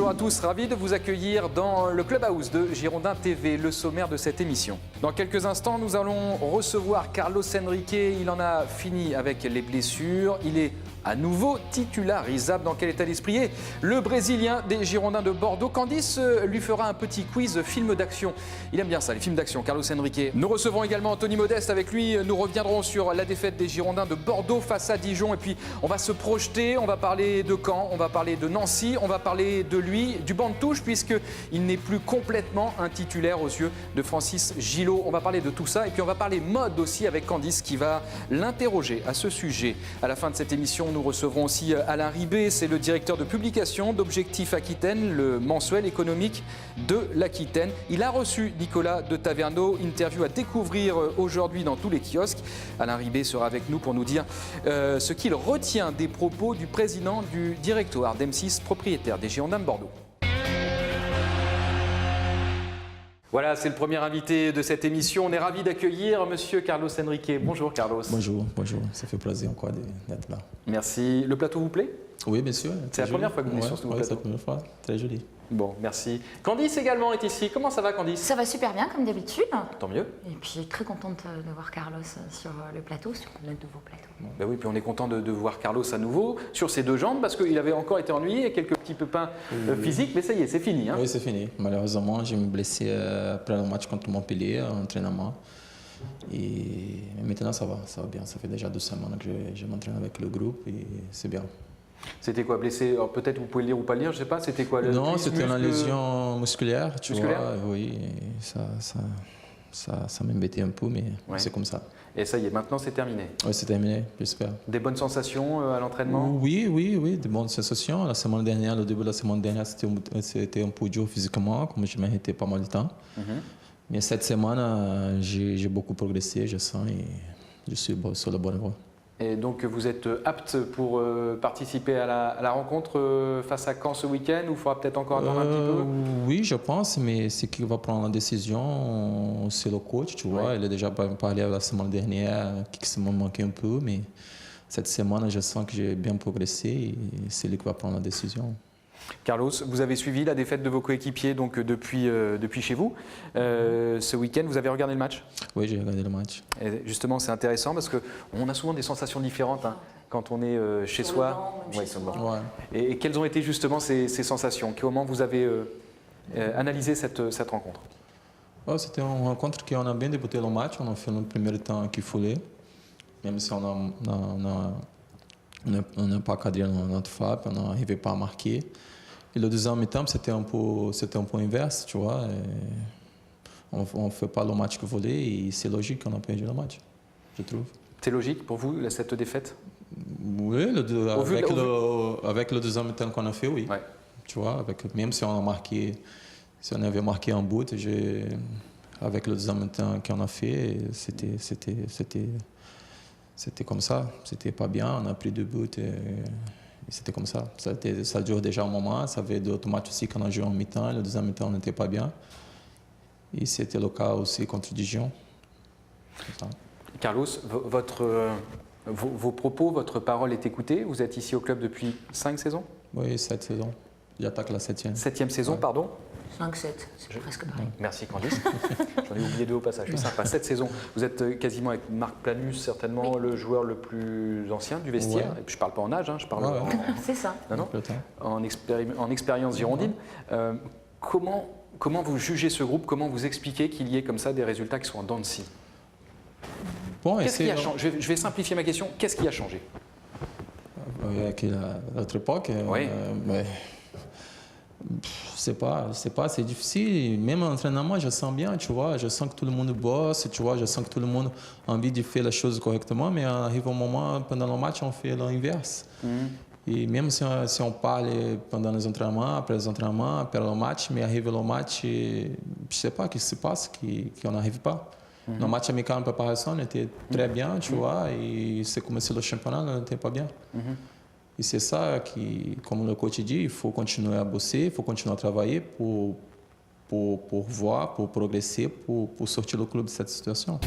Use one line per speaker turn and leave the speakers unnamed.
Bonjour à tous, ravi de vous accueillir dans le Clubhouse de Girondins TV, le sommaire de cette émission. Dans quelques instants, nous allons recevoir Carlos Henrique. Il en a fini avec les blessures. Il est à nouveau titularisable. Dans quel état d'esprit est le Brésilien des Girondins de Bordeaux? Candice lui fera un petit quiz film d'action. Il aime bien ça, les films d'action, Carlos Henrique. Nous recevrons également Anthony Modeste. Avec lui, nous reviendrons sur la défaite des Girondins de Bordeaux face à Dijon. Et puis, on va se projeter, on va parler de Caen, on va parler de Nancy, on va parler de lui, du banc de touche, puisqu'il n'est plus complètement un titulaire aux yeux de Francis Gillot. On va parler de tout ça. Et puis, on va parler mode aussi avec Candice qui va l'interroger à ce sujet. À la fin de cette émission, nous recevrons aussi Alain Ribé, c'est le directeur de publication d'Objectif Aquitaine, le mensuel économique de l'Aquitaine. Il a reçu Nicolas de Taverneau, interview à découvrir aujourd'hui dans tous les kiosques. Alain Ribé sera avec nous pour nous dire ce qu'il retient des propos du président du directoire d'M6, propriétaire des Girondins de Bordeaux. Voilà, c'est le premier invité de cette émission. On est ravis d'accueillir Monsieur Carlos Henrique. Bonjour Carlos.
Bonjour, bonjour. Ça fait plaisir encore d'être là.
Merci. Le plateau vous plaît?
Oui, bien sûr.
C'est la première fois que vous venez sur ce nouveau plateau?
C'est la première fois. Très joli.
Bon, merci. Candice également est ici. Comment ça va, Candice?
Ça va super bien, comme d'habitude.
Tant mieux.
Et puis, très contente de voir Carlos sur le plateau, sur notre nouveau plateau.
Ben oui, puis on est content de voir Carlos à nouveau sur ses deux jambes parce qu'il avait encore été ennuyé et quelques petits pépins physiques, mais ça y est, c'est fini. Hein.
Oui, c'est fini. Malheureusement, j'ai me blessé après le match contre Montpellier en entraînement. Et maintenant, ça va bien. Ça fait déjà 2 semaines que je m'entraîne avec le groupe et c'est bien.
C'était quoi, blessé? Peut-être vous pouvez le dire ou pas le dire, je sais pas. C'était quoi?
Non, c'était une lésion musculaire, tu vois. Oui, ça m'embêtait un peu, mais c'est comme ça.
Et ça y est, maintenant c'est terminé?
Oui, c'est terminé, j'espère.
Des bonnes sensations à l'entraînement?
Oui, des bonnes sensations. La semaine dernière, le début de la semaine dernière, c'était un peu dur physiquement, comme je m'arrêtais pas mal de temps. Mais cette semaine, j'ai beaucoup progressé, je sens, et je suis sur la bonne voie.
Et donc vous êtes apte pour participer à la rencontre face à Caen ce week-end, ou il faudra peut-être encore attendre un petit peu?
Oui, je pense, mais ce qui va prendre la décision, c'est le coach, tu vois. Il a déjà parlé la semaine dernière, qui m'a manqué un peu, mais cette semaine, je sens que j'ai bien progressé et c'est lui qui va prendre la décision.
Carlos, vous avez suivi la défaite de vos coéquipiers donc depuis chez vous. Ce week-end, vous avez regardé le match?
Oui, j'ai regardé le match.
Et justement, c'est intéressant parce qu'on a souvent des sensations différentes quand on est chez soi. Et quelles ont été justement ces sensations? Comment vous avez analysé cette rencontre?
C'était une rencontre qu'on a bien débuté le match. On a fait le premier temps qu'il fallait, même si on n'a pas cadré notre frappe, on n'arrivait pas à marquer. Et le deuxième temps, c'était un peu inverse, tu vois. On ne fait pas le match qu'il voulait et c'est logique qu'on a perdu le match, je trouve. C'est logique pour vous, cette défaite? Oui, avec le deuxième temps qu'on a fait, oui. Ouais. Tu vois, même si on avait marqué un but, avec le deuxième temps qu'on a fait, c'était comme ça, c'était pas bien, on a pris 2 buts et c'était comme ça. Ça dure déjà un moment, ça fait d'autres matchs aussi qu'on a joué en mi-temps, le deuxième mi-temps on n'était pas bien. Et c'était le cas aussi contre Dijon. Carlos,
vos propos, votre parole est écoutée. Vous êtes ici au club depuis 5 saisons?
Oui, 7 saisons. J'attaque la 7e.
7e saison, pardon?
5-7, c'est presque pareil.
Merci Candice. J'en ai oublié 2 au passage, c'est sympa. 7 saisons. Vous êtes quasiment avec Marc Planus, certainement le joueur le plus ancien du vestiaire. Et puis je ne parle pas en âge, je parle
c'est ça.
Non, en expérience girondine. Comment vous jugez ce groupe? Comment vous expliquez qu'il y ait comme ça des résultats qui sont en dents de scie? Qu'est-ce qui a changé? Je vais simplifier ma question. Qu'est-ce qui a changé?
Avec notre époque, c'est difficile. Même en entraînement, je sens bien, tu vois. Je sens que tout le monde bosse, tu vois. Je sens que tout le monde a envie de faire les choses correctement, mais arrive un moment, pendant le match, on fait l'inverse. Et même si on parle pendant les entraînements, après le match, mais arrive le match, je ne sais pas ce qui se passe, qu'on n'arrive pas. Le match amical en préparation, on était très bien, tu vois, et c'est commencé le championnat, on n'était pas bien. Et c'est ça qui, comme le coach dit, il faut continuer à bosser, il faut continuer à travailler pour voir, pour progresser, pour sortir le club de cette situation.